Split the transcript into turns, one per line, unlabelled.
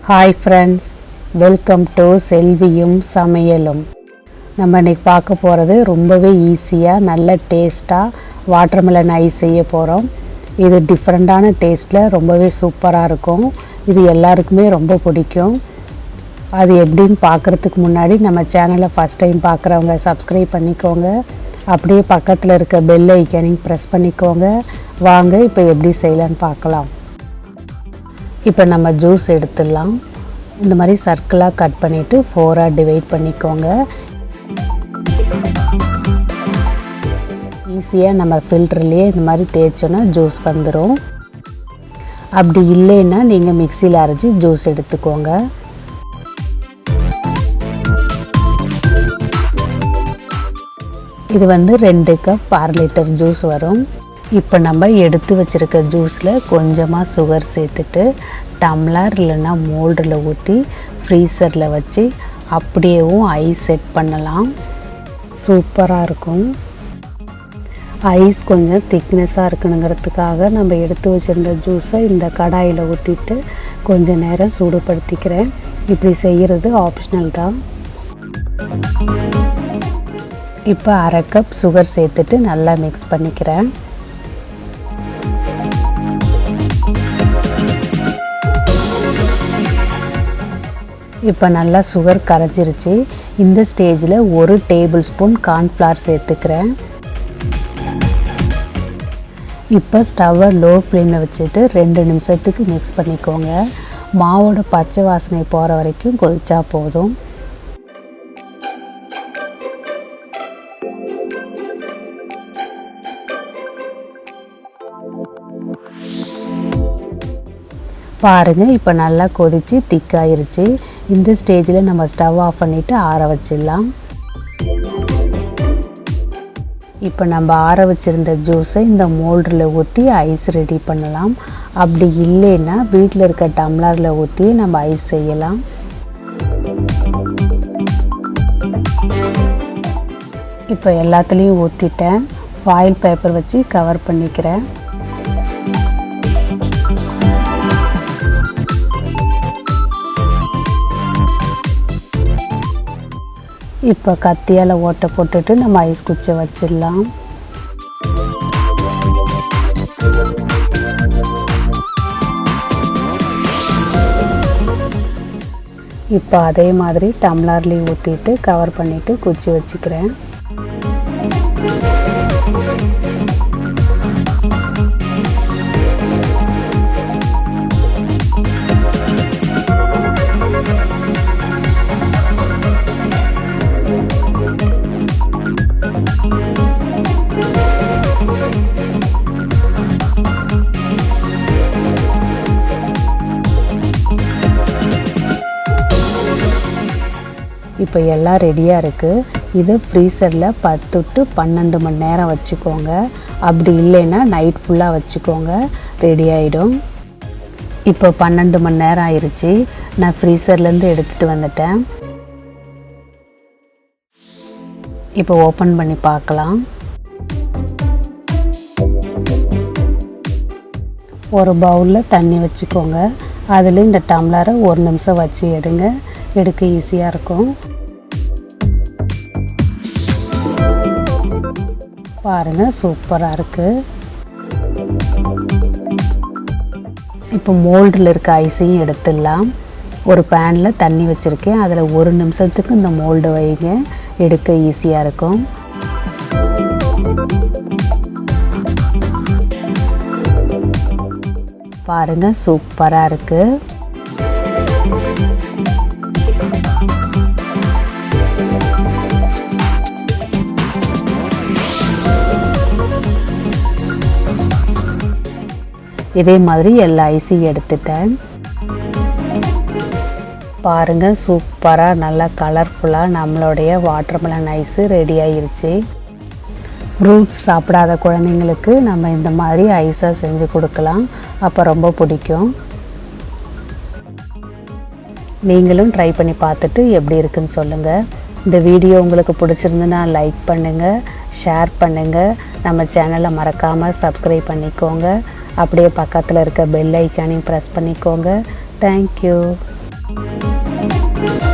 Hi friends, welcome to செல்வியும் சமையலும். நம்ம இன்றைக்கி பார்க்க போகிறது ரொம்பவே ஈஸியாக நல்ல டேஸ்ட்டாக வாட்டர்மெலன் ஐஸ் செய்ய போகிறோம். இது டிஃப்ரெண்ட்டான டேஸ்ட்டில் ரொம்பவே சூப்பராக இருக்கும். இது எல்லாருக்குமே ரொம்ப பிடிக்கும். அது எப்படின்னு பார்க்குறதுக்கு முன்னாடி நம்ம சேனலை ஃபஸ்ட் டைம் பார்க்குறவங்க சப்ஸ்கிரைப் பண்ணிக்கோங்க. அப்படியே பக்கத்தில் இருக்க பெல் ஐக்கானையும் ப்ரெஸ் பண்ணிக்கோங்க. வாங்க இப்போ எப்படி செய்யலான்னு பார்க்கலாம். இப்போ நம்ம ஜூஸ் எடுத்துடலாம். இந்த மாதிரி சர்க்கிளாக கட் பண்ணிவிட்டு 4ஆக டிவைட் பண்ணிக்கோங்க. ஈஸியாக நம்ம ஃபில்டர்லேயே இந்த மாதிரி தேய்ச்சோன்னா ஜூஸ் வந்துடும். அப்படி இல்லைன்னா நீங்கள் மிக்சியில் அரைச்சி ஜூஸ் எடுத்துக்கோங்க. இது 2 கப் 1/2 லிட்டர் ஜூஸ் வரும். இப்போ நம்ம எடுத்து வச்சுருக்க ஜூஸில் கொஞ்சமாக சுகர் சேர்த்துட்டு டம்ளர் இல்லைன்னா மோல்டில் ஊற்றி ஃப்ரீசரில் வச்சு அப்படியேவும் ஐஸ் செட் பண்ணலாம். சூப்பராக இருக்கும். ஐஸ் கொஞ்சம் திக்னஸாக இருக்கணுங்கிறதுக்காக நம்ம எடுத்து வச்சுருந்த ஜூஸை இந்த கடாயில் ஊற்றிட்டு கொஞ்சம் நேரம் சூடுபடுத்திக்கிறேன். இப்படி செய்கிறது ஆப்ஷனல் தான். இப்போ 1/2 கப் சுகர் சேர்த்துட்டு நல்லா மிக்ஸ் பண்ணிக்கிறேன். இப்போ நல்லா சுகர் கரைஞ்சிருச்சு. இந்த ஸ்டேஜில் 1 டேபிள் ஸ்பூன் கார்ன்ஃப்ளவர் சேர்த்துக்கிறேன். இப்போ ஸ்டவ்வை லோ ஃப்ளேமில் வச்சுட்டு 2 நிமிஷத்துக்கு மிக்ஸ் பண்ணிக்கோங்க. மாவோட பச்சை வாசனை போகிற வரைக்கும் கொதிச்சா போதும். பாருங்கள், இப்போ நல்லா கொதித்து திக்காயிருச்சு. இந்த ஸ்டேஜில் நம்ம ஸ்டவ் ஆஃப் பண்ணிவிட்டு ஆற வச்சிடலாம். இப்போ நம்ம ஆற வச்சுருந்த ஜூஸை இந்த மோல்டில் ஊற்றி ஐஸ் ரெடி பண்ணலாம். அப்படி இல்லைன்னா வீட்டில் இருக்க டம்ளரில் ஊற்றி நம்ம ஐஸ் செய்யலாம். இப்போ எல்லாத்துலேயும் ஊற்றிட்டேன். ஃபாயில் பேப்பர் வச்சு கவர் பண்ணிக்கிறேன். இப்போ கத்தியால் ஓட்டை போட்டுட்டு நம்ம ஐஸ் குச்சை வச்சிடலாம். இப்போ அதே மாதிரி டம்ளர்லேயும் ஊற்றிட்டு கவர் பண்ணிவிட்டு குச்சி வச்சுக்கிறேன். இப்போ எல்லாம் ரெடியாக இருக்குது. இது ஃப்ரீசரில் 10 to 12 மணி நேரம் வச்சுக்கோங்க. அப்படி இல்லைன்னா நைட் ஃபுல்லாக வச்சுக்கோங்க, ரெடி ஆகிடும். இப்போ 12 மணி நேரம் ஆயிடுச்சு. நான் ஃப்ரீசர்லேருந்து எடுத்துகிட்டு வந்துட்டேன். இப்போ ஓப்பன் பண்ணி பார்க்கலாம். ஒரு பவுலில் தண்ணி வச்சுக்கோங்க. அதில் இந்த டம்ளரை 1 நிமிஷம் வச்சு எடுங்க. எடுக்க ஈஸியாக இருக்கும். பாருங்கள், சூப்பராக இருக்குது. இப்போ மோல்டில் இருக்க ஐஸையும் எடுத்துடலாம். ஒரு பேனில் தண்ணி வச்சுருக்கேன். அதில் 1 நிமிஷத்துக்கு இந்த மோல்டு வைங்க. எடுக்க ஈஸியாக இருக்கும். பாருங்கள், சூப்பராக இருக்குது. இதே மாதிரி எல்லா ஐஸையும் எடுத்துட்டேன். பாருங்கள், சூப்பராக நல்லா கலர்ஃபுல்லாக நம்மளுடைய வாட்டர்மெலன் ஐஸு ரெடி ஆகிருச்சு. ஃப்ரூட்ஸ் சாப்பிடாத குழந்தைங்களுக்கு நம்ம இந்த மாதிரி ஐஸாக செஞ்சு கொடுக்கலாம். அப்போ ரொம்ப பிடிக்கும். நீங்களும் ட்ரை பண்ணி பார்த்துட்டு எப்படி இருக்குன்னு சொல்லுங்கள். இந்த வீடியோ உங்களுக்கு பிடிச்சிருந்துன்னா லைக் பண்ணுங்கள், ஷேர் பண்ணுங்கள். நம்ம சேனலை மறக்காமல் சப்ஸ்கிரைப் பண்ணிக்கோங்க. அப்படியே பக்கத்தில் இருக்க பெல் ஐக்கானையும் ப்ரெஸ் பண்ணிக்கோங்க. தேங்க்யூ. பண்ணுங்கள்.